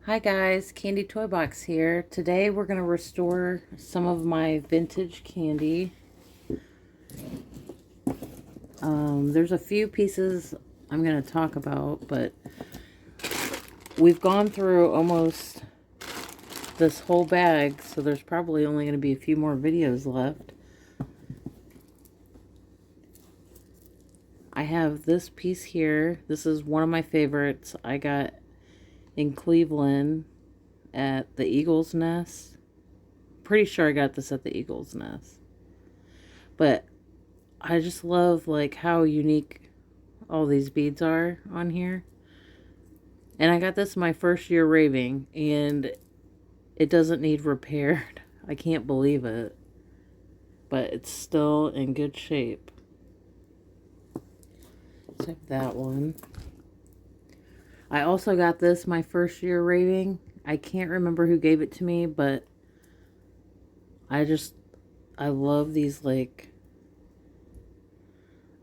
Hi guys, Candy Toy Box here. Today we're going to restore some of my vintage candy. There's a few pieces I'm going to talk about, but we've gone through almost this whole bag, so there's probably only going to be a few more videos left. I have this piece here. This is one of my favorites. I got in Cleveland at the Eagle's Nest. Pretty sure I got this at the Eagle's Nest. But I just love like how unique all these beads are on here. And I got this my first year raving, and it doesn't need repaired. I can't believe it. But it's still in good shape. Except that one. I also got this my first year raving. I can't remember who gave it to me, but I love these like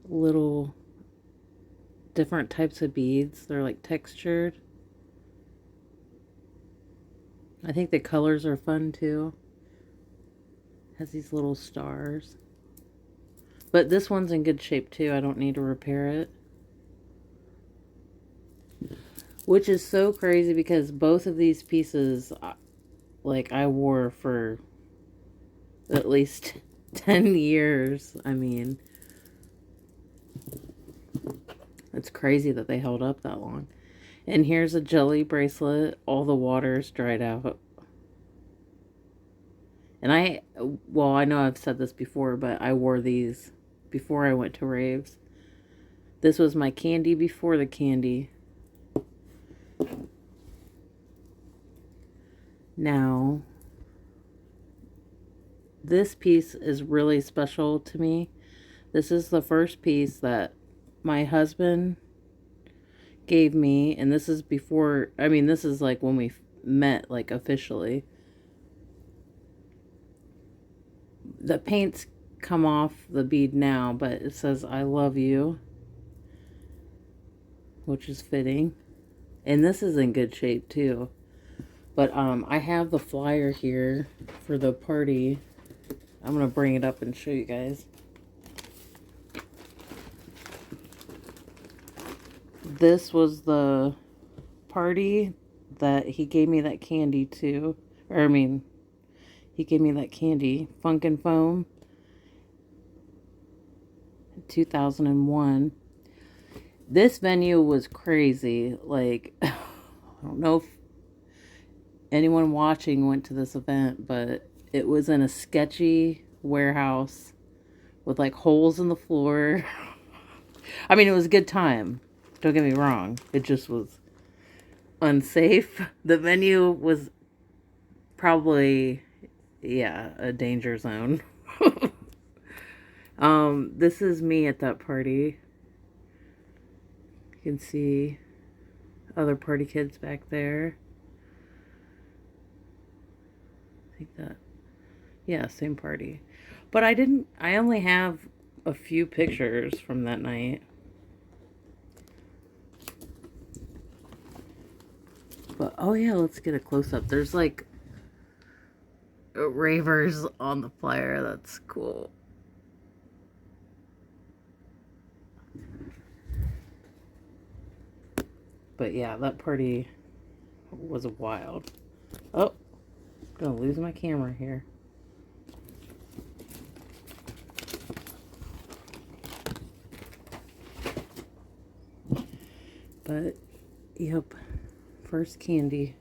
little different types of beads. They're like textured. I think the colors are fun too. Has these little stars. But this one's in good shape too. I don't need to repair it. Which is so crazy because both of these pieces, like, I wore for at least 10 years. I mean, it's crazy that they held up that long. And here's a jelly bracelet. All the water's dried out. And I know I've said this before, but I wore these before I went to raves. This was my candy before the candy. Now, this piece is really special to me. This is the first piece that my husband gave me, and this is before, this is like when we met, like, officially. The paint's come off the bead now, but it says I love you, which is fitting. And this is in good shape too. But I have the flyer here for the party. I'm going to bring it up and show you guys. This was the party that he gave me that candy to. He gave me that candy, Funk and Foam, 2001. This venue was crazy. Like, I don't know if anyone watching went to this event, but it was in a sketchy warehouse with like holes in the floor. I mean, it was a good time. Don't get me wrong. It just was unsafe. The venue was probably, yeah, a danger zone. This is me at that party. You can see other party kids back there. I think that, yeah, same party. But I only have a few pictures from that night. But, oh yeah, let's get a close-up. There's like ravers on the flyer. That's cool. But yeah, that party was wild. Oh, I'm gonna lose my camera here. But, yep, first candy.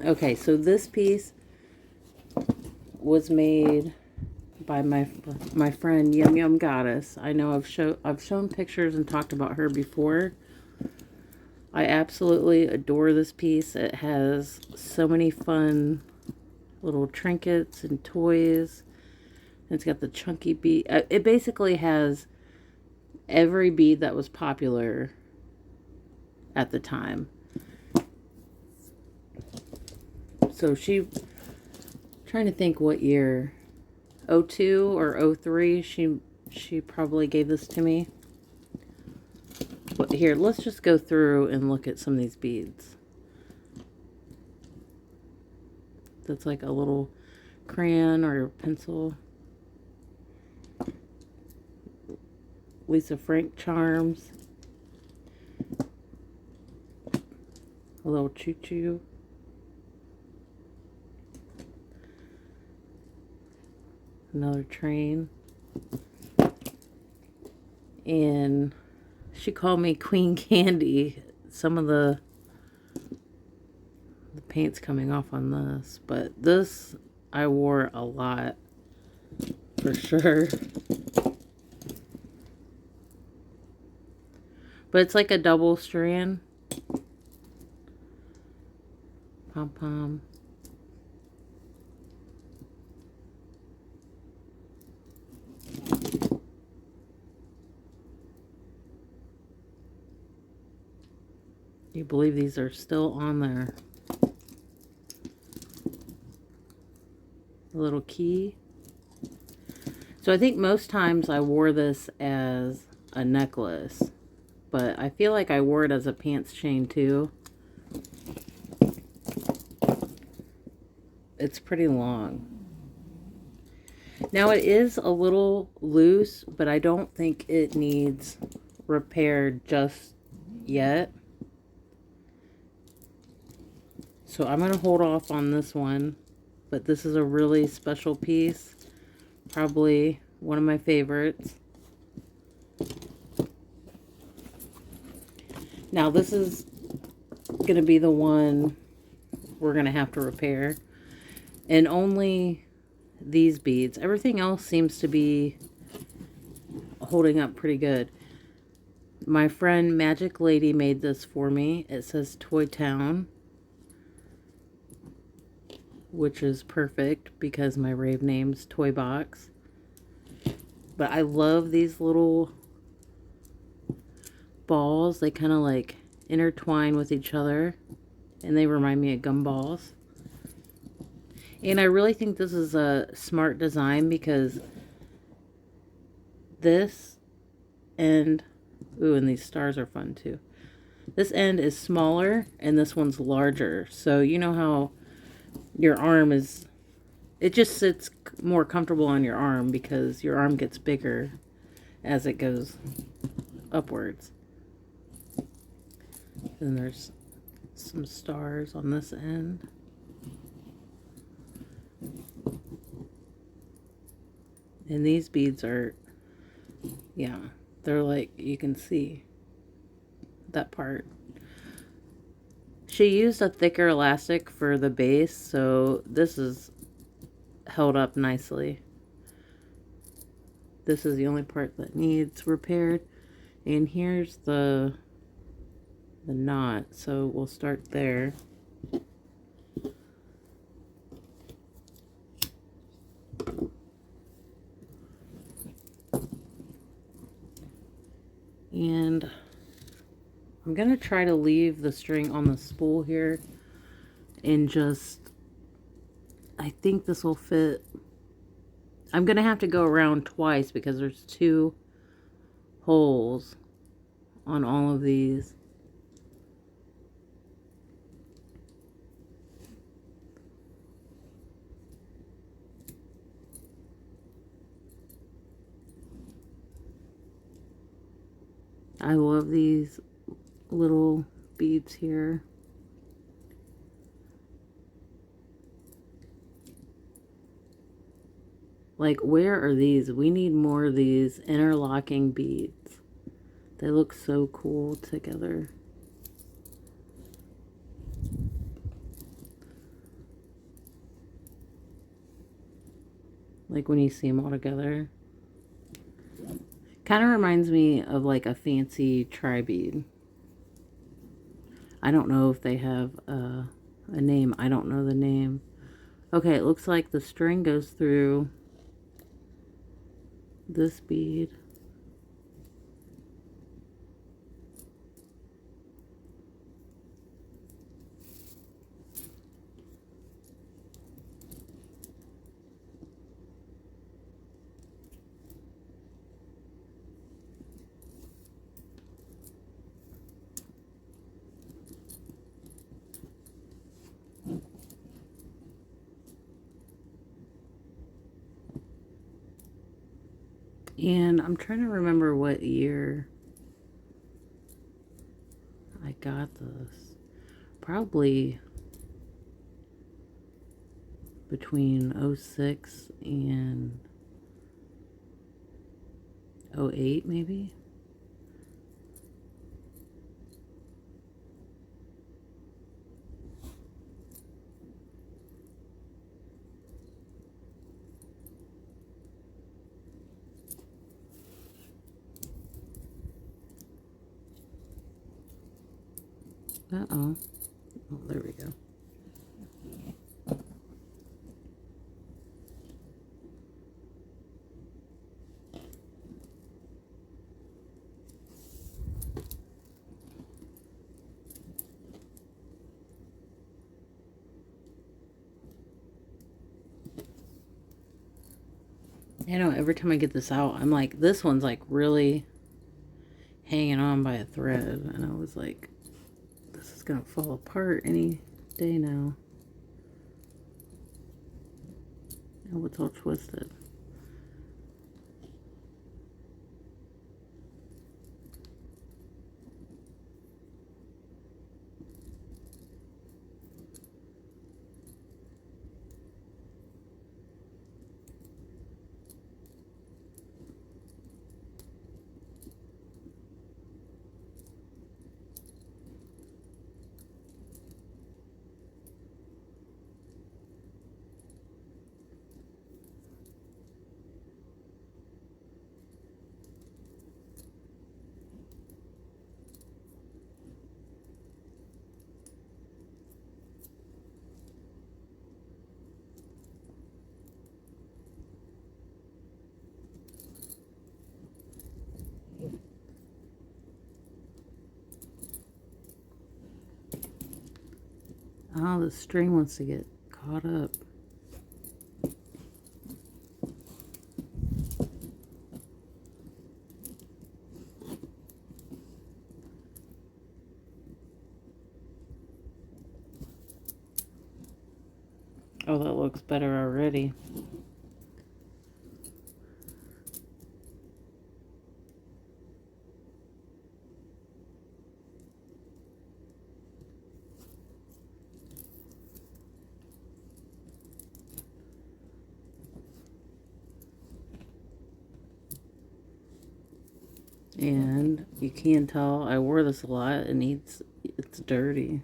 Okay, so this piece was made by my friend Yum Yum Goddess. I know I've shown pictures and talked about her before. I absolutely adore this piece. It has so many fun little trinkets and toys. It's got the chunky bead. It basically has every bead that was popular at the time. So trying to think what year, 02 or 03, she probably gave this to me. But Here, let's just go through and look at some of these beads. That's like a little crayon or pencil. Lisa Frank charms. A little choo-choo. Another train. And she called me Queen Kandi. Some of the paint's coming off on this, but this I wore a lot for sure. But it's like a double strand. Pom-pom. You believe these are still on there? A little key. So I think most times I wore this as a necklace, but I feel like I wore it as a pants chain too. It's pretty long. Now it is a little loose, but I don't think it needs repaired just yet. So I'm going to hold off on this one, but this is a really special piece. Probably one of my favorites. Now this is going to be the one we're going to have to repair. And only these beads. Everything else seems to be holding up pretty good. My friend Magic Lady made this for me. It says Toy Town, which is perfect because my rave name's Toy Box. But I love these little balls. They kind of like intertwine with each other, and they remind me of gumballs. And I really think this is a smart design because this end, ooh, and these stars are fun too. This end is smaller and this one's larger. So you know how your arm is, it just sits more comfortable on your arm because your arm gets bigger as it goes upwards. And there's some stars on this end. And these beads are, yeah, they're like, you can see that part. She used a thicker elastic for the base, so this is held up nicely. This is the only part that needs repaired. And here's the knot, so we'll start there. And I'm going to try to leave the string on the spool here and just, I think this will fit. I'm going to have to go around twice because there's 2 holes on all of these. I love these little beads here. Like, where are these? We need more of these interlocking beads. They look so cool together. Like when you see them all together. Kind of reminds me of like a fancy tri-bead. I don't know if they have a name. I don't know the name. Okay, it looks like the string goes through this bead. And I'm trying to remember what year I got this. Probably between 06 and 08 maybe. Uh-oh. Oh, there we go. I know every time I get this out, I'm like, this one's like really hanging on by a thread. And I was like, this is going to fall apart any day now. Oh, it's all twisted. Oh, the string wants to get caught up. Oh, that looks better already. And you can tell I wore this a lot and it's dirty.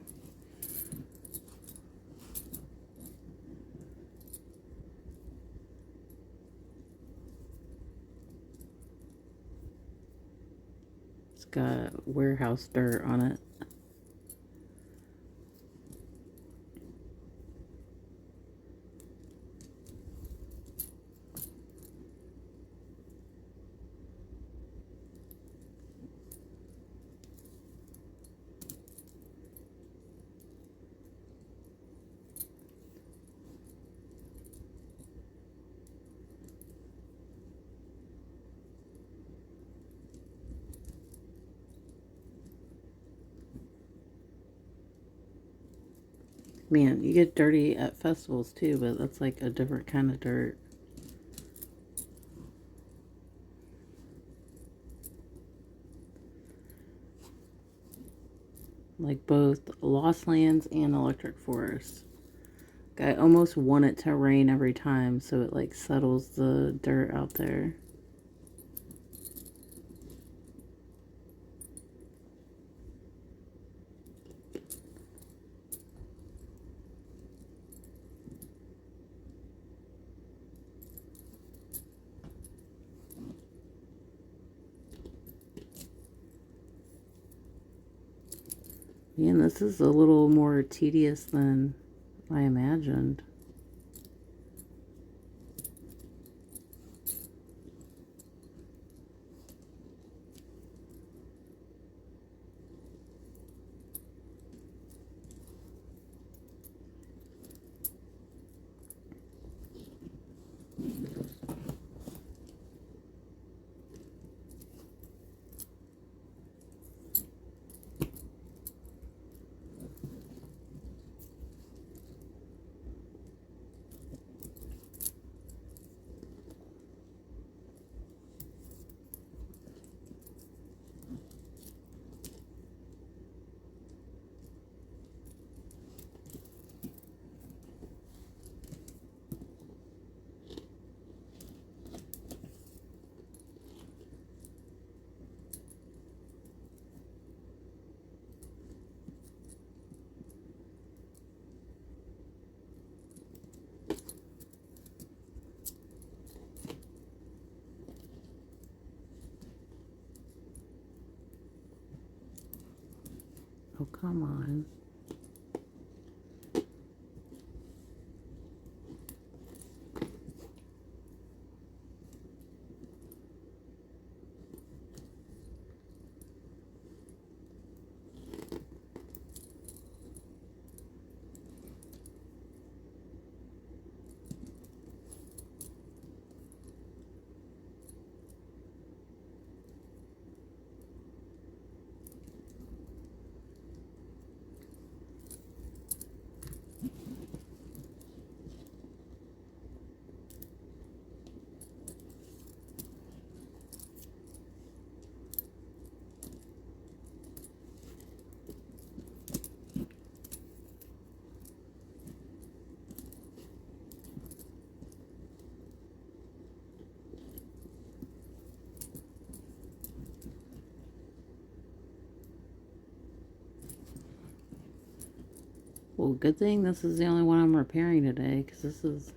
It's got warehouse dirt on it. Man, you get dirty at festivals too, but that's like a different kind of dirt. Like both Lost Lands and Electric Forest. I almost want it to rain every time so it like settles the dirt out there. Man, this is a little more tedious than I imagined. Oh, come on. Well, good thing this is the only one I'm repairing today, because this is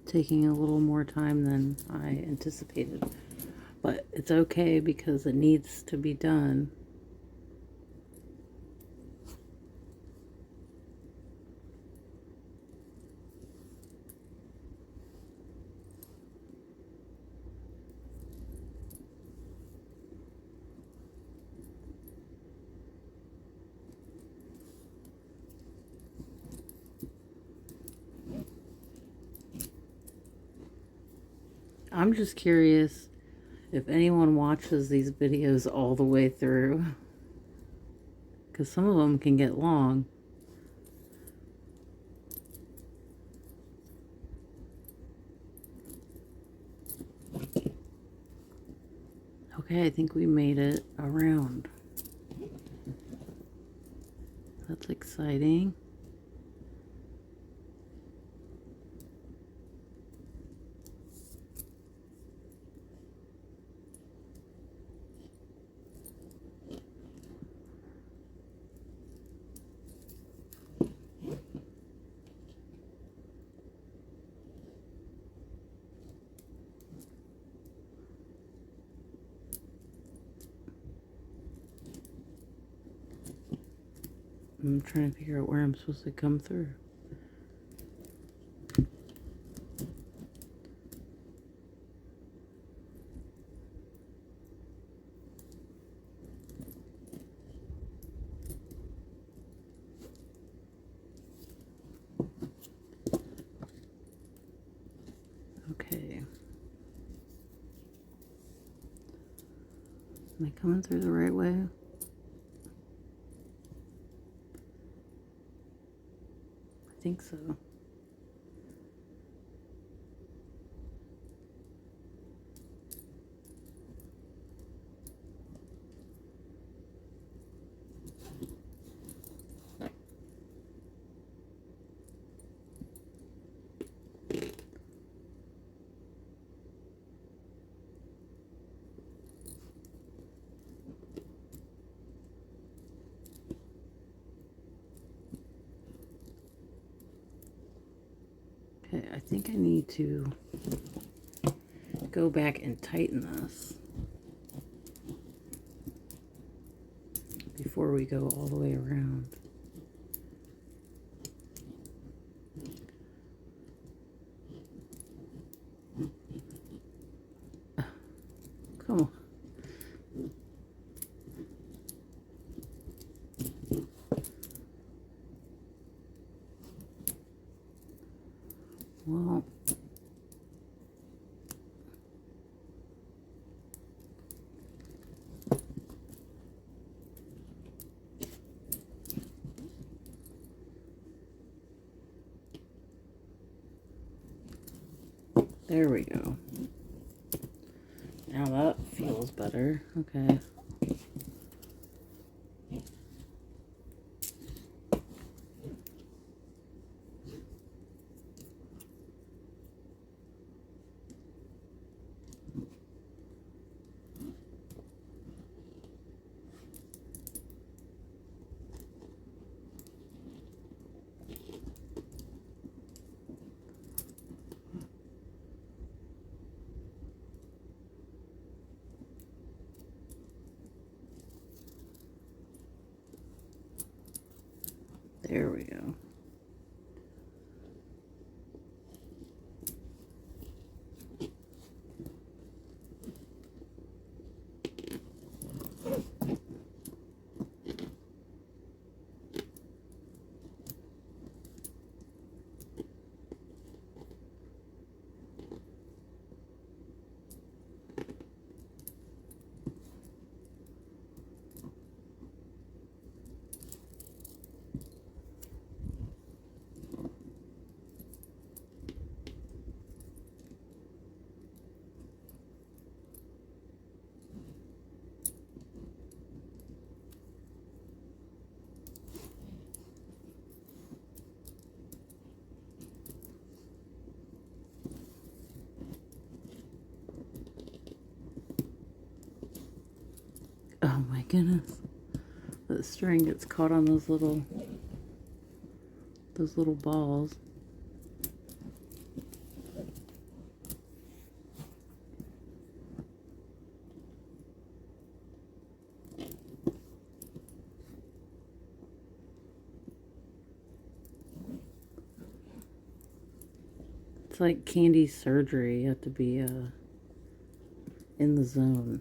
taking a little more time than I anticipated. But it's okay because it needs to be done. I'm just curious if anyone watches these videos all the way through, because some of them can get long. Okay, I think we made it around. That's exciting. I'm trying to figure out where I'm supposed to come through. Okay. Am I coming through the right way? I think so. Okay, I think I need to go back and tighten this before we go all the way around. Come on. Well, there we go. Now that feels better. Okay. There we go. Oh my goodness. The string gets caught on those little balls. It's like Kandi's surgery. You have to be in the zone.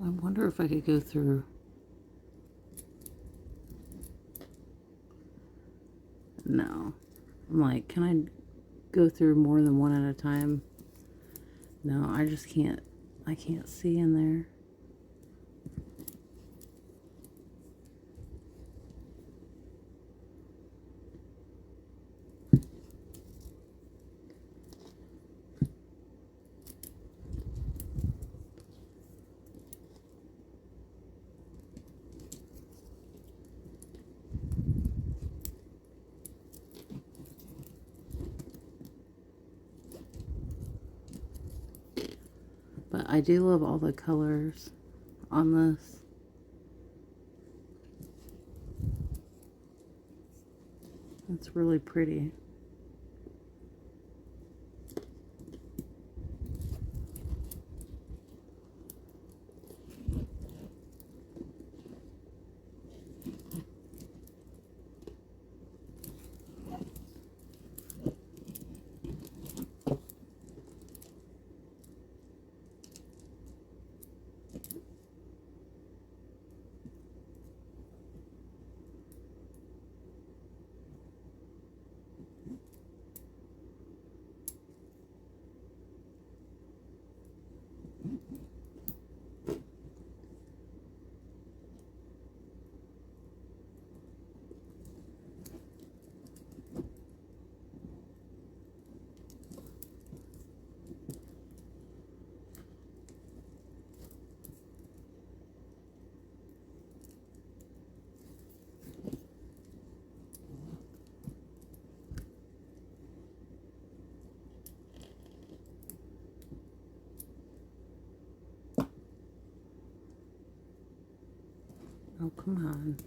I wonder if I could go through. No. I'm like, can I go through more than one at a time? No, I just can't. I can't see in there. But I do love all the colors on this. It's really pretty. Oh, come on.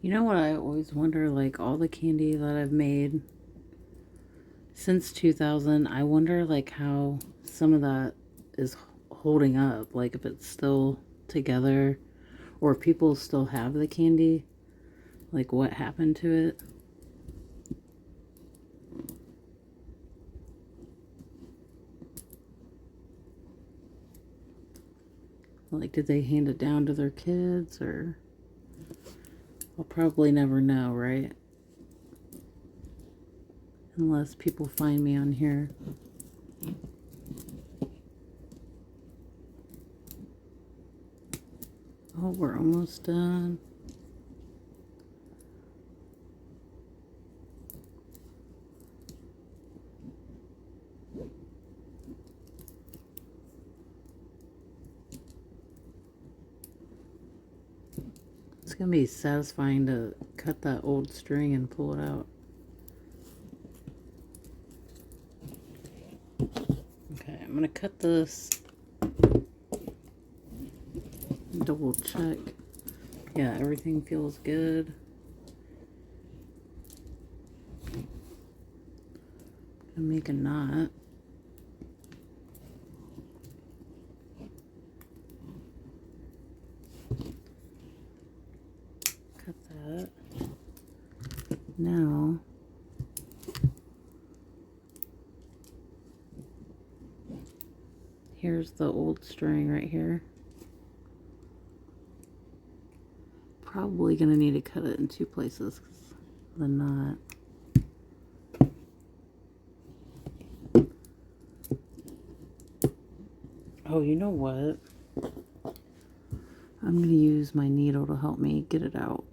You know what I always wonder, like all the candy that I've made since 2000, I wonder like how some of that is holding up, like if it's still together or if people still have the candy, like what happened to it. Like did they hand it down to their kids, or I'll probably never know, right? Unless people find me on here. Oh, we're almost done. It's gonna be satisfying to cut that old string and pull it out. Okay, I'm gonna cut this. Double check. Yeah, everything feels good. Gonna make a knot. Cut that. Now, here's the old string right here. Probably gonna need to cut it in two places because the knot. Oh, you know what? I'm gonna use my needle to help me get it out.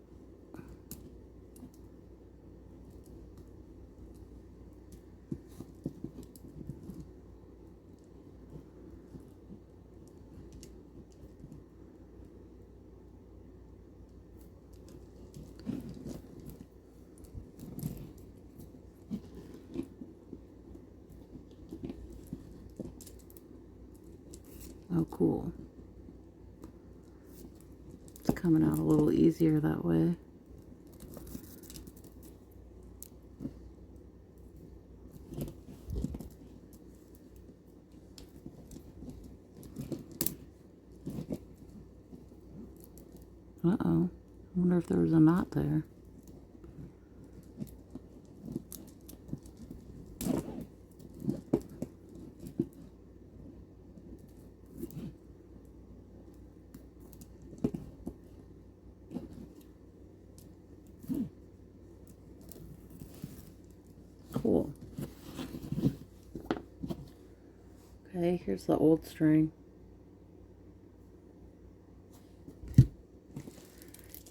Oh, cool. It's coming out a little easier that way. Uh-oh. I wonder if there was a knot there. Cool. Okay, here's the old string.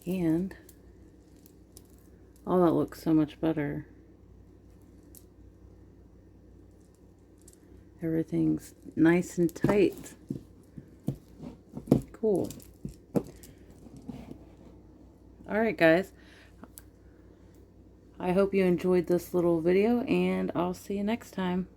And oh, that looks so much better. Everything's nice and tight. Cool. Alright guys, I hope you enjoyed this little video, and I'll see you next time.